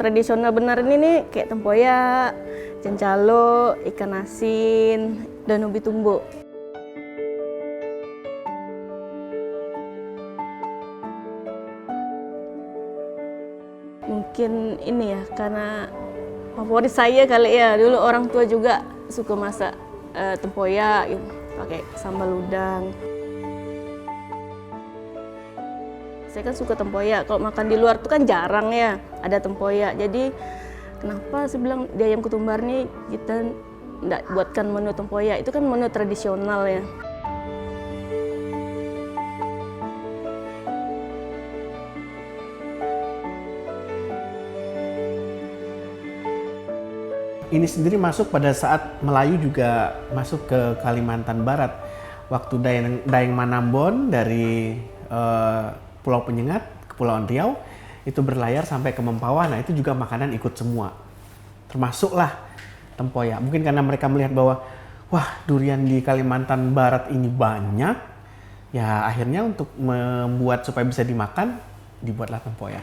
tradisional benar ini nih kayak tempoyak, cincalo, ikan asin, dan ubi tumbuk. Mungkin ini ya, karena favorit saya kali ya. Dulu orang tua juga suka masak tempoyak gitu, pakai sambal udang. Saya kan suka tempoyak, kalau makan di luar tuh kan jarang ya ada tempoyak. Jadi kenapa saya bilang di ayam ketumbar nih kita nggak buatkan menu tempoyak, itu kan menu tradisional ya. Ini sendiri masuk pada saat Melayu juga masuk ke Kalimantan Barat. Waktu Daeng Manambon dari Pulau Penyengat, Kepulauan Riau, itu berlayar sampai ke Mempawah. Nah itu juga makanan ikut semua. Termasuklah tempoyak. Mungkin karena mereka melihat bahwa, wah durian di Kalimantan Barat ini banyak, ya akhirnya untuk membuat supaya bisa dimakan, dibuatlah tempoyak.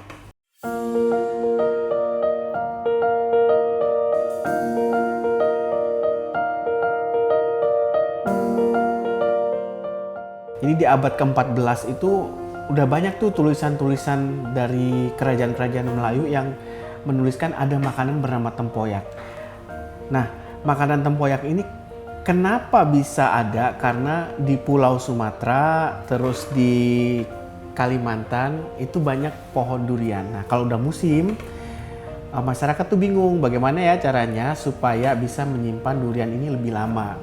Ini di abad ke-14 itu udah banyak tuh tulisan-tulisan dari kerajaan-kerajaan Melayu yang menuliskan ada makanan bernama tempoyak. Nah, makanan tempoyak ini kenapa bisa ada? Karena di Pulau Sumatera, terus di Kalimantan itu banyak pohon durian. Nah, kalau udah musim, masyarakat tuh bingung bagaimana ya caranya supaya bisa menyimpan durian ini lebih lama.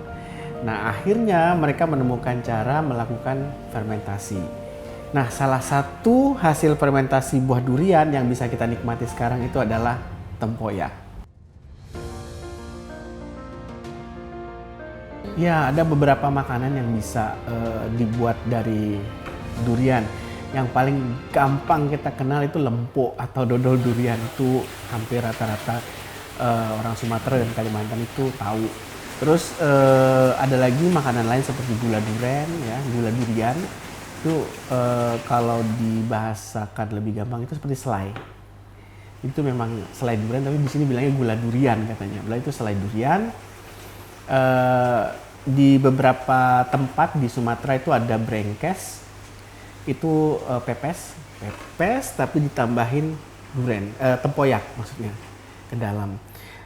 Nah, akhirnya mereka menemukan cara melakukan fermentasi. Nah, salah satu hasil fermentasi buah durian yang bisa kita nikmati sekarang itu adalah tempoyak. Ya, ada beberapa makanan yang bisa dibuat dari durian. Yang paling gampang kita kenal itu lempuk atau dodol durian. Itu hampir rata-rata orang Sumatera dan Kalimantan itu tahu. Terus ada lagi makanan lain seperti gula duren, ya, gula durian. Itu kalau dibahasakan lebih gampang itu seperti selai. Itu memang selai durian, tapi di sini bilangnya gula durian katanya. Belah itu selai durian. Di beberapa tempat di Sumatera itu ada brengkes. Itu pepes tapi ditambahin durian, tempoyak maksudnya ke dalam.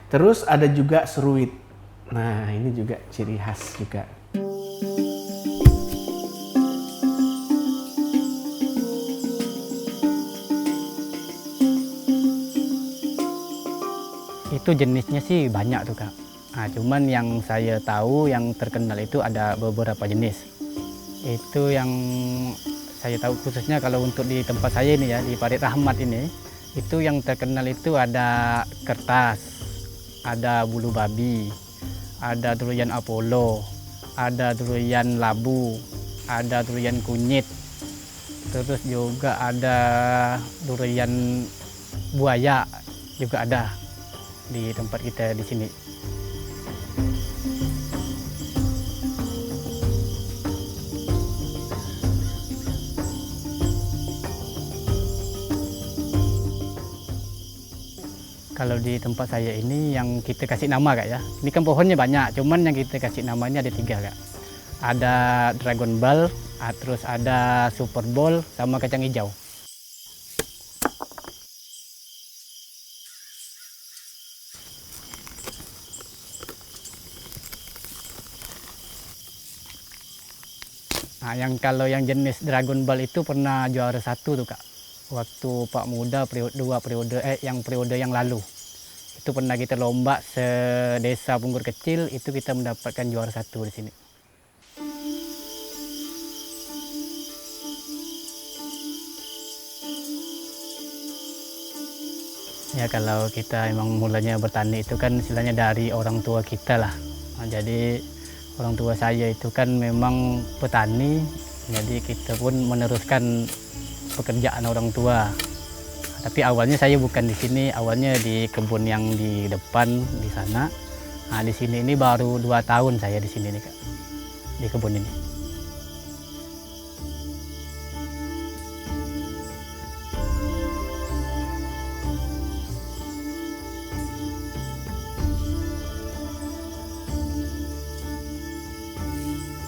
Terus ada juga seruit. Nah, ini juga ciri khas juga. Itu jenisnya sih banyak tuh Kak. Nah, cuman yang saya tahu yang terkenal itu ada beberapa jenis. Itu yang saya tahu khususnya kalau untuk di tempat saya ini ya, di Parit Rahmat ini, itu yang terkenal itu ada kertas, ada bulu babi, ada durian Apollo, ada durian labu, ada durian kunyit, terus juga ada durian buaya juga ada di tempat kita di sini. Kalau di tempat saya ini yang kita kasih nama Kak ya, ini kan pohonnya banyak, cuman yang kita kasih nama ini ada 3 Kak. Ada Dragon Ball, terus ada Super Ball, sama kacang hijau. Nah, kalau yang jenis Dragon Ball itu pernah juara 1 tuh Kak. Waktu Pak Muda periode yang lalu. Itu pernah kita lomba sedesa Punggur Kecil, itu kita mendapatkan juara 1 di sini. Ya kalau kita emang mulanya bertani itu kan istilahnya dari orang tua kita lah. Nah, jadi orang tua saya itu kan memang petani, jadi kita pun meneruskan pekerjaan orang tua. Tapi awalnya saya bukan di sini, awalnya di kebun yang di depan di sana. Nah, di sini ini baru 2 tahun saya di sini nih Kak, di kebun ini.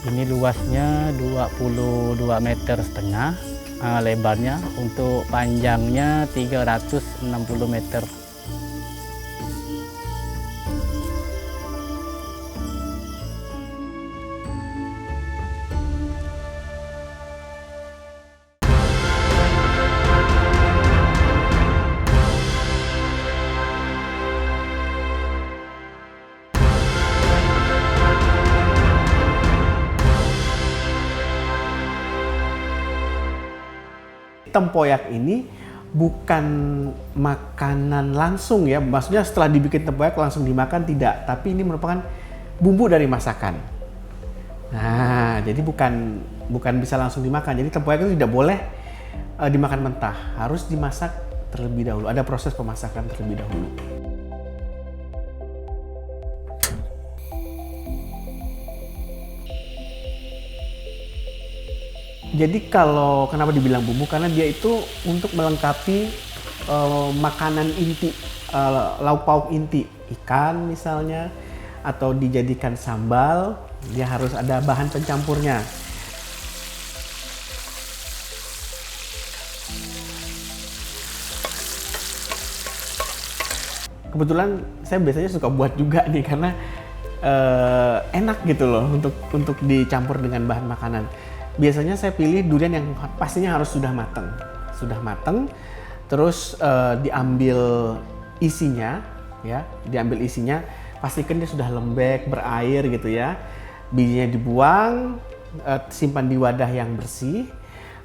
Ini luasnya 22 meter setengah, lebarnya, untuk panjangnya 360 meter. Tempoyak ini bukan makanan langsung ya, maksudnya setelah dibikin tempoyak langsung dimakan tidak, tapi ini merupakan bumbu dari masakan. Nah, jadi bukan bisa langsung dimakan. Jadi tempoyak itu tidak boleh dimakan mentah, harus dimasak terlebih dahulu. Ada proses pemasakan terlebih dahulu. Jadi kalau kenapa dibilang bumbu, karena dia itu untuk melengkapi makanan inti, lauk pauk inti, ikan misalnya, atau dijadikan sambal, dia harus ada bahan pencampurnya. Kebetulan saya biasanya suka buat juga nih, karena enak gitu loh untuk dicampur dengan bahan makanan. Biasanya saya pilih durian yang pastinya harus sudah mateng, terus diambil isinya, ya, pastikan dia sudah lembek, berair gitu ya. Bijinya dibuang, simpan di wadah yang bersih,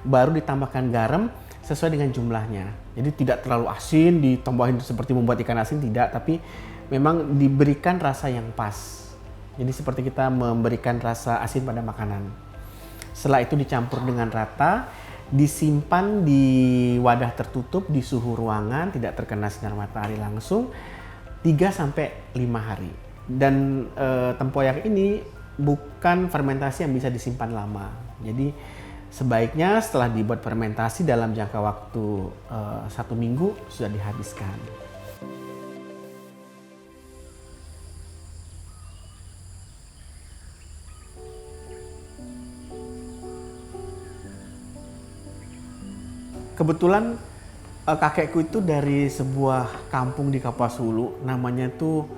baru ditambahkan garam sesuai dengan jumlahnya. Jadi tidak terlalu asin, ditambahin seperti membuat ikan asin, tidak, tapi memang diberikan rasa yang pas. Jadi seperti kita memberikan rasa asin pada makanan. Setelah itu dicampur dengan rata, disimpan di wadah tertutup di suhu ruangan, tidak terkena sinar matahari langsung, 3-5 hari. Dan tempoyak ini bukan fermentasi yang bisa disimpan lama. Jadi sebaiknya setelah dibuat fermentasi dalam jangka waktu 1 minggu sudah dihabiskan. Kebetulan kakekku itu dari sebuah kampung di Kapuas Hulu, namanya tuh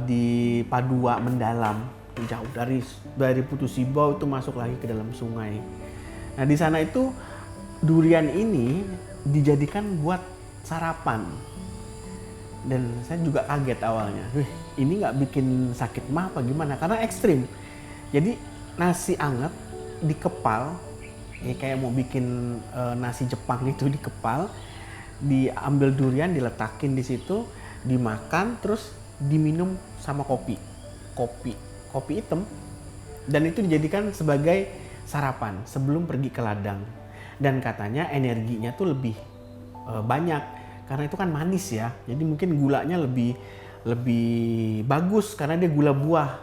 di Padua Mendalam, jauh dari Putu Sibau itu masuk lagi ke dalam sungai. Nah di sana itu durian ini dijadikan buat sarapan, dan saya juga kaget awalnya, ini nggak bikin sakit mah apa gimana? Karena ekstrim. Jadi nasi anget dikepal. Ya, kayak mau bikin nasi Jepang itu dikepal, diambil durian, diletakin di situ, dimakan, terus diminum sama kopi hitam, dan itu dijadikan sebagai sarapan sebelum pergi ke ladang. Dan katanya energinya tuh lebih banyak karena itu kan manis ya, jadi mungkin gulanya lebih bagus karena dia gula buah,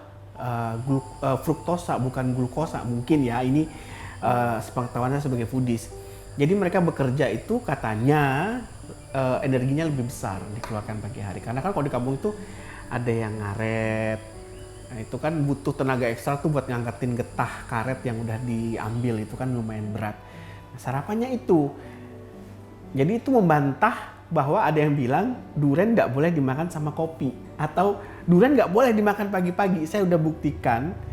fruktosa bukan glukosa mungkin ya, ini sepengetahuannya sebagai foodies. Jadi mereka bekerja itu katanya energinya lebih besar dikeluarkan pagi hari. Karena kan kalau di kampung itu ada yang ngaret. Nah, itu kan butuh tenaga ekstra tuh buat ngangkatin getah karet yang udah diambil, itu kan lumayan berat. Nah, sarapannya itu. Jadi itu membantah bahwa ada yang bilang durian nggak boleh dimakan sama kopi, atau durian nggak boleh dimakan pagi-pagi. Saya udah buktikan.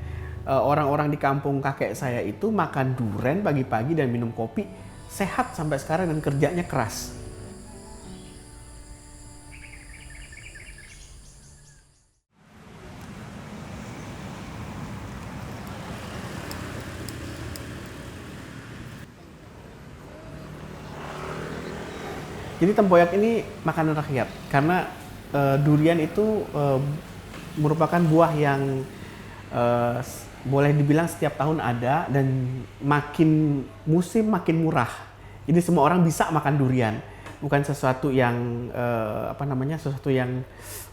Orang-orang di kampung kakek saya itu makan durian pagi-pagi dan minum kopi, sehat sampai sekarang dan kerjanya keras. Jadi tempoyak ini makanan rakyat karena durian itu merupakan buah yang boleh dibilang setiap tahun ada, dan makin musim makin murah. Jadi semua orang bisa makan durian, bukan sesuatu yang sesuatu yang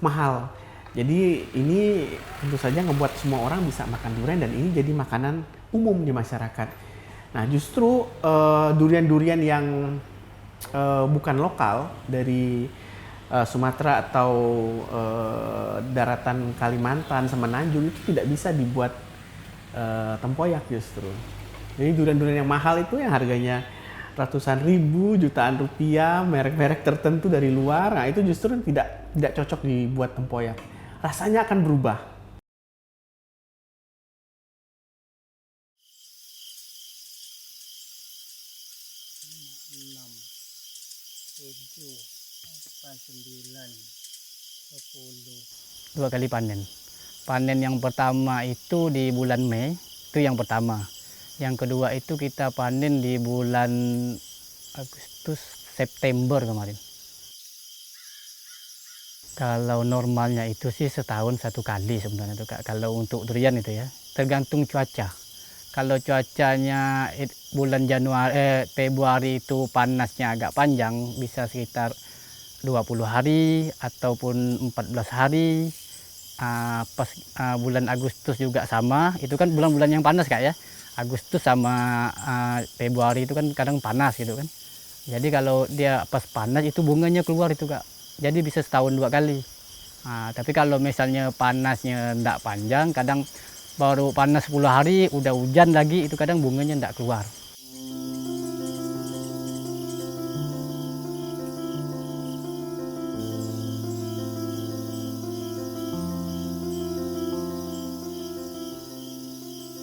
mahal. Jadi ini tentu saja ngebuat semua orang bisa makan durian, dan ini jadi makanan umum di masyarakat. Nah justru durian-durian yang bukan lokal dari Sumatera atau daratan Kalimantan, Semenanjung itu tidak bisa dibuat tempoyak justru. Jadi durian-durian yang mahal itu yang harganya ratusan ribu, jutaan rupiah, merek-merek tertentu dari luar, nah itu justru tidak cocok dibuat tempoyak. Rasanya akan berubah. Dua kali panen. Panen yang pertama itu di bulan Mei, itu yang pertama. Yang kedua itu kita panen di bulan Agustus, September kemarin. Kalau normalnya itu sih setahun satu kali sebenarnya itu Kak. Kalau untuk durian itu ya, tergantung cuaca. Kalau cuacanya bulan Februari itu panasnya agak panjang, bisa sekitar 20 hari ataupun 14 hari. Pas bulan Agustus juga sama, itu kan bulan-bulan yang panas Kak ya. Agustus sama Februari itu kan kadang panas gitu kan. Jadi kalau dia pas panas itu bunganya keluar itu Kak. Jadi bisa setahun 2 kali. Tapi kalau misalnya panasnya tidak panjang, kadang baru panas 10 hari udah hujan lagi, itu kadang bunganya tidak keluar.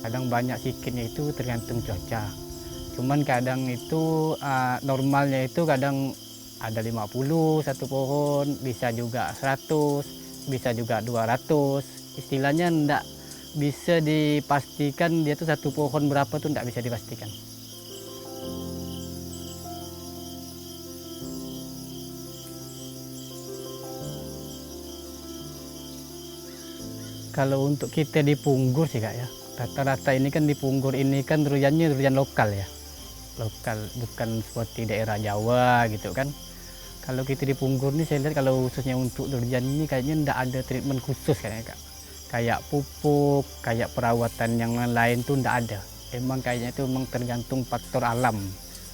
Kadang banyak sikitnya itu tergantung cuaca. Cuman kadang itu normalnya itu kadang ada 50 satu pohon, bisa juga 100, bisa juga 200. Istilahnya enggak bisa dipastikan dia tuh satu pohon berapa tuh enggak bisa dipastikan. Kalau untuk kita di Punggur sih Kak ya, rata-rata ini kan di Punggur ini kan duriannya durian lokal ya. Lokal, bukan seperti daerah Jawa gitu kan. Kalau kita di Punggur nih saya lihat kalau khususnya untuk durian ini kayaknya enggak ada treatment khusus kayaknya Kak. Kayak pupuk, kayak perawatan yang lain tuh enggak ada. Emang kayaknya itu memang tergantung faktor alam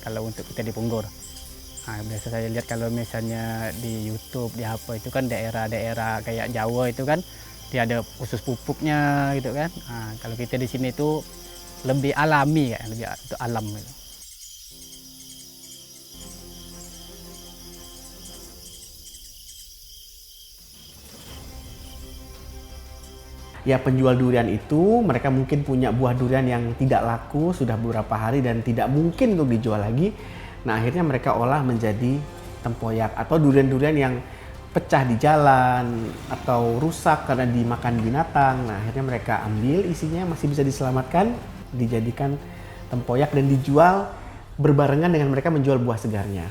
kalau untuk kita di Punggur. Biasa saya lihat kalau misalnya di YouTube, di apa itu kan daerah-daerah kayak Jawa itu kan dia ada khusus pupuknya gitu kan. Kalau kita di sini itu lebih alami ya, lebih itu alam gitu. Ya penjual durian itu mereka mungkin punya buah durian yang tidak laku sudah beberapa hari dan tidak mungkin untuk dijual lagi. Nah akhirnya mereka olah menjadi tempoyak atau durian-durian yang pecah di jalan atau rusak karena dimakan binatang. Nah akhirnya mereka ambil isinya masih bisa diselamatkan, dijadikan tempoyak dan dijual berbarengan dengan mereka menjual buah segarnya.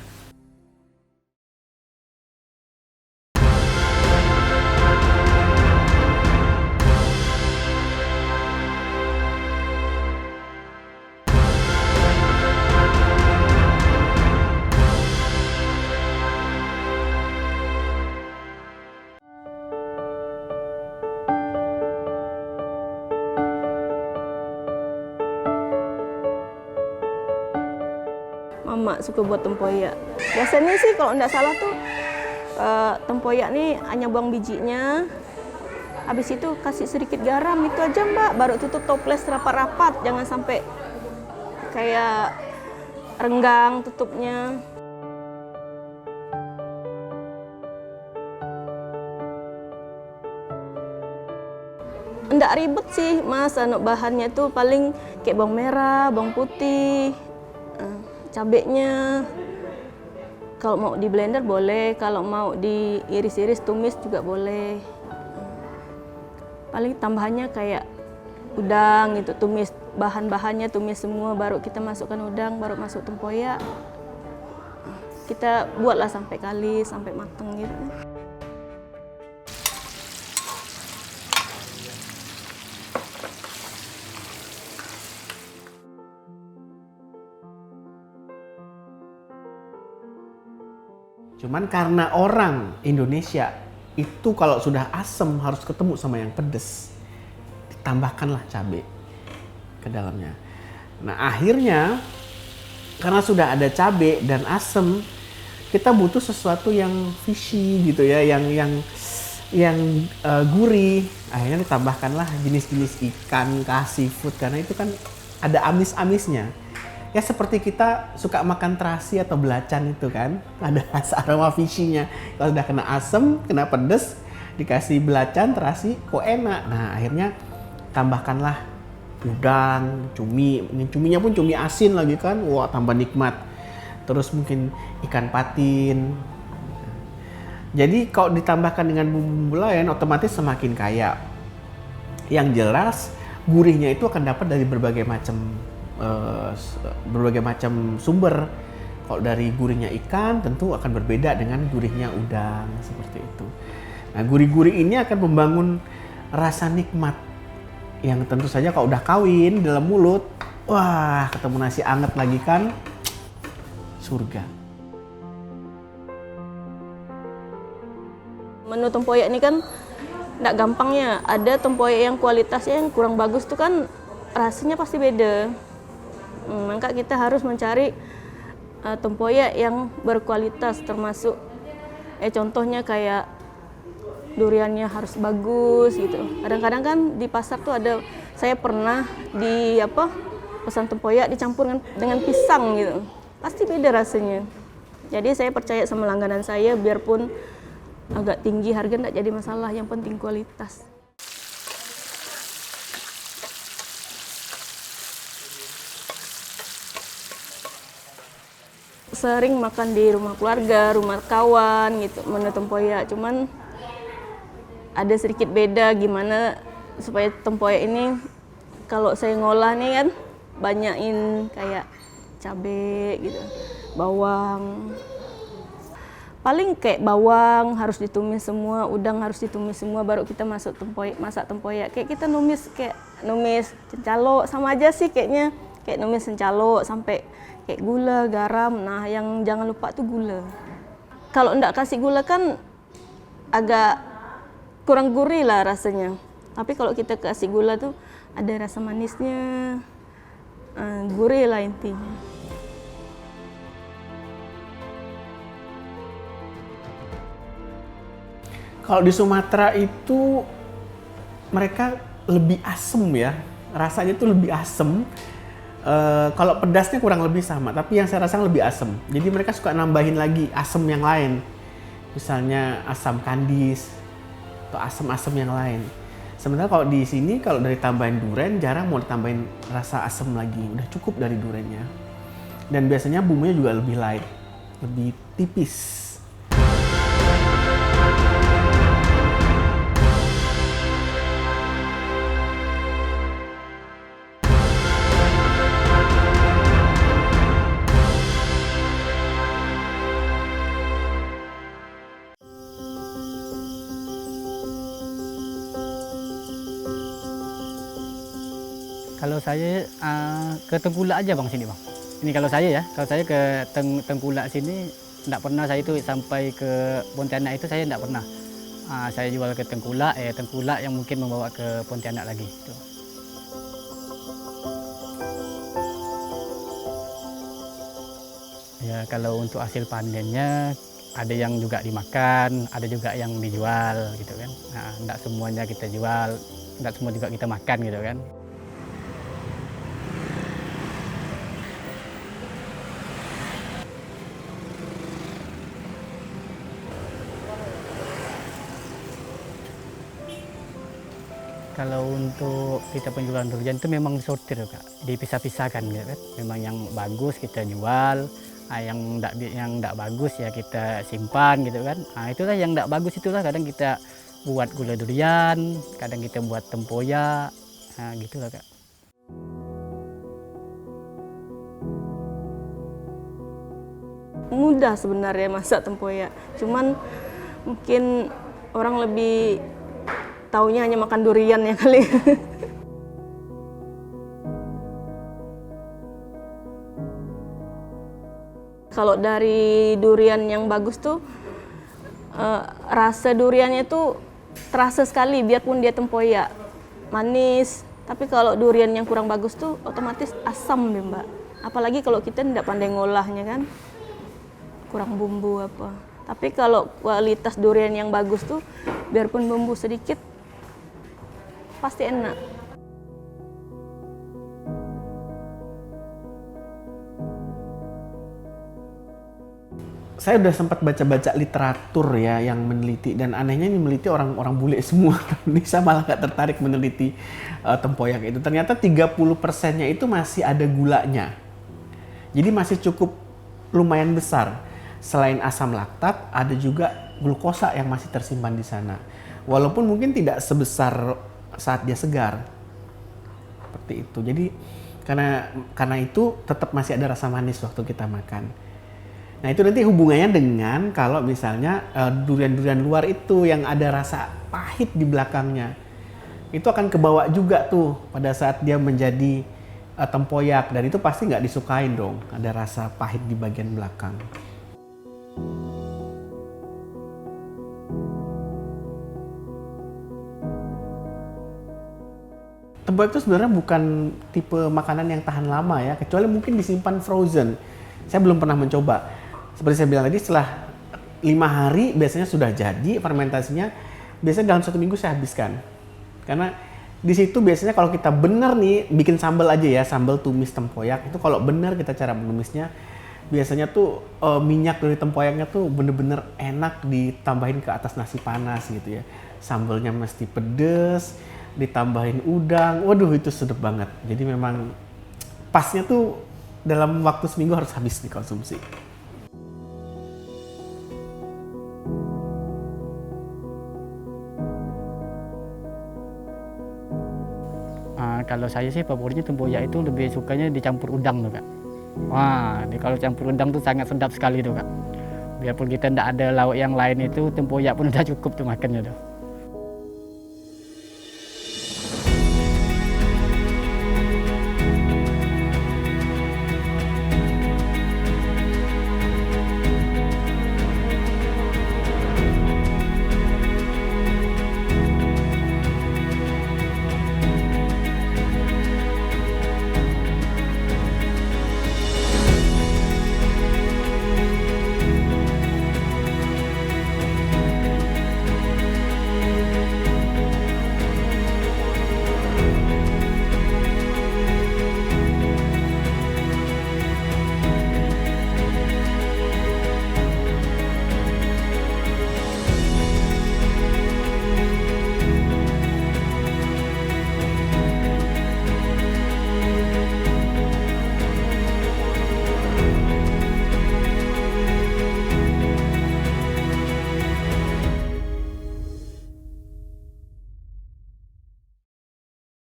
Mama suka buat tempoyak. Biasanya sih kalau nggak salah tuh tempoyak nih hanya buang bijinya. Habis itu kasih sedikit garam itu aja Mbak. Baru tutup toples rapat-rapat. Jangan sampai kayak renggang tutupnya. Nggak ribet sih Mas. Bahannya tuh paling kayak bawang merah, bawang putih, cabenya. Kalau mau di blender boleh, kalau mau diiris-iris tumis juga boleh. Paling tambahannya kayak udang gitu, tumis bahan-bahannya tumis semua, baru kita masukkan udang, baru masuk tempoyak. Kita buatlah sampai kali, sampai matang gitu. Cuman karena orang Indonesia itu kalau sudah asem harus ketemu sama yang pedes, ditambahkanlah cabai ke dalamnya. Nah akhirnya karena sudah ada cabai dan asem, kita butuh sesuatu yang fishy gitu ya, yang yang gurih. Akhirnya ditambahkanlah jenis-jenis ikan, seafood, karena itu kan ada amis-amisnya. Ya seperti kita suka makan terasi atau belacan itu kan, ada rasa aroma fishy-nya. Kalau udah kena asam, kena pedes, dikasih belacan, terasi, kok enak. Nah akhirnya tambahkanlah udang, cumi. Ini cuminya pun cumi asin lagi kan, wah tambah nikmat. Terus mungkin ikan patin. Jadi kalau ditambahkan dengan bumbu lain otomatis semakin kaya. Yang jelas gurihnya itu akan dapat dari berbagai macam sumber. Kalau dari gurihnya ikan tentu akan berbeda dengan gurihnya udang seperti itu. Nah, gurih-gurih ini akan membangun rasa nikmat yang tentu saja kalau udah kawin dalam mulut, wah ketemu nasi anget lagi kan, surga. Menu tempoyak ini kan nggak gampangnya. Ada tempoyak yang kualitasnya yang kurang bagus tuh kan rasanya pasti beda. Maka kita harus mencari tempoyak yang berkualitas, termasuk contohnya kayak duriannya harus bagus gitu. Kadang-kadang kan di pasar tuh ada, saya pernah pesan tempoyak dicampur dengan pisang gitu. Pasti beda rasanya. Jadi saya percaya sama langganan saya, biarpun agak tinggi harga enggak jadi masalah, yang penting kualitas. Sering makan di rumah keluarga, rumah kawan gitu, menu tempoyak. Cuman ada sedikit beda gimana supaya tempoyak ini kalau saya ngolah nih kan banyakin kayak cabai gitu, bawang. Paling kayak bawang harus ditumis semua, udang harus ditumis semua, baru kita masak tempoyak. Kayak kita numis cencalo sama aja sih kayaknya, kayak numis cencalo sampai kayak gula, garam. Nah, yang jangan lupa tuh gula. Kalau enggak kasih gula kan agak kurang gurih lah rasanya. Tapi kalau kita kasih gula tuh ada rasa manisnya, gurih lah intinya. Kalau di Sumatera itu mereka lebih asem ya, rasanya itu lebih asem. Kalau pedasnya kurang lebih sama, tapi yang saya rasa lebih asem. Jadi mereka suka nambahin lagi asem yang lain, misalnya asam kandis atau asam-asam yang lain. Sementara kalau di sini kalau dari tambahin duren jarang mau ditambahin rasa asem lagi, udah cukup dari durennya. Dan biasanya bumbunya juga lebih light, lebih tipis. Kalau saya ke Tengkulak aja bang sini bang. Ini kalau saya ke Tengkulak sini tidak pernah saya itu sampai ke Pontianak itu saya tidak pernah. Saya jual ke Tengkulak yang mungkin membawa ke Pontianak lagi. Gitu. Ya kalau untuk hasil panennya ada yang juga dimakan, ada juga yang dijual gitu kan. Nah, tidak semuanya kita jual, tidak semua juga kita makan gitu kan. Kalau untuk kita penjualan durian itu memang disortir Kak, dipisah-pisahkan gitu kan. Memang yang bagus kita jual, yang enggak bagus ya kita simpan gitu kan. Itulah yang enggak bagus itulah kadang kita buat gula durian, kadang kita buat tempoyak, gitulah Kak. Mudah sebenarnya masak tempoyak, cuman mungkin orang lebih taunya hanya makan durian ya kali. Kalau dari durian yang bagus tuh rasa duriannya tuh terasa sekali biarpun dia tempoyak, manis. Tapi kalau durian yang kurang bagus tuh otomatis asam deh Mbak. Apalagi kalau kita tidak pandai ngolahnya kan, kurang bumbu apa. Tapi kalau kualitas durian yang bagus tuh biarpun bumbu sedikit pasti enak. Saya udah sempat baca-baca literatur ya yang meneliti, dan anehnya ini meneliti orang-orang bule semua. Ini saya malah nggak tertarik meneliti tempoyak itu. Ternyata 30%-nya itu masih ada gulanya. Jadi masih cukup lumayan besar. Selain asam laktat, ada juga glukosa yang masih tersimpan di sana. Walaupun mungkin tidak sebesar saat dia segar. Seperti itu. Jadi karena itu tetap masih ada rasa manis waktu kita makan. Nah itu nanti hubungannya dengan kalau misalnya durian-durian luar itu yang ada rasa pahit di belakangnya. Itu akan kebawa juga tuh pada saat dia menjadi tempoyak, dan itu pasti nggak disukain dong, ada rasa pahit di bagian belakang. Tempoyak itu sebenarnya bukan tipe makanan yang tahan lama ya, kecuali mungkin disimpan frozen. Saya belum pernah mencoba. Seperti saya bilang tadi, setelah 5 hari biasanya sudah jadi fermentasinya. Biasanya dalam 1 minggu saya habiskan. Karena di situ biasanya kalau kita bener nih bikin sambal aja ya, sambal tumis tempoyak itu kalau bener kita cara menumisnya, biasanya tuh minyak dari tempoyaknya tuh bener-bener enak ditambahin ke atas nasi panas gitu ya. Sambalnya mesti pedes, ditambahin udang, waduh itu sedap banget. Jadi memang pasnya tuh dalam waktu seminggu harus habis dikonsumsi. Kalau saya sih favoritnya tempoyak itu lebih sukanya dicampur udang tuh Kak. Wah, kalau campur udang tuh sangat sedap sekali tuh Kak. Biarpun kita ndak ada lauk yang lain itu, tempoyak pun udah cukup tuh makannya tuh.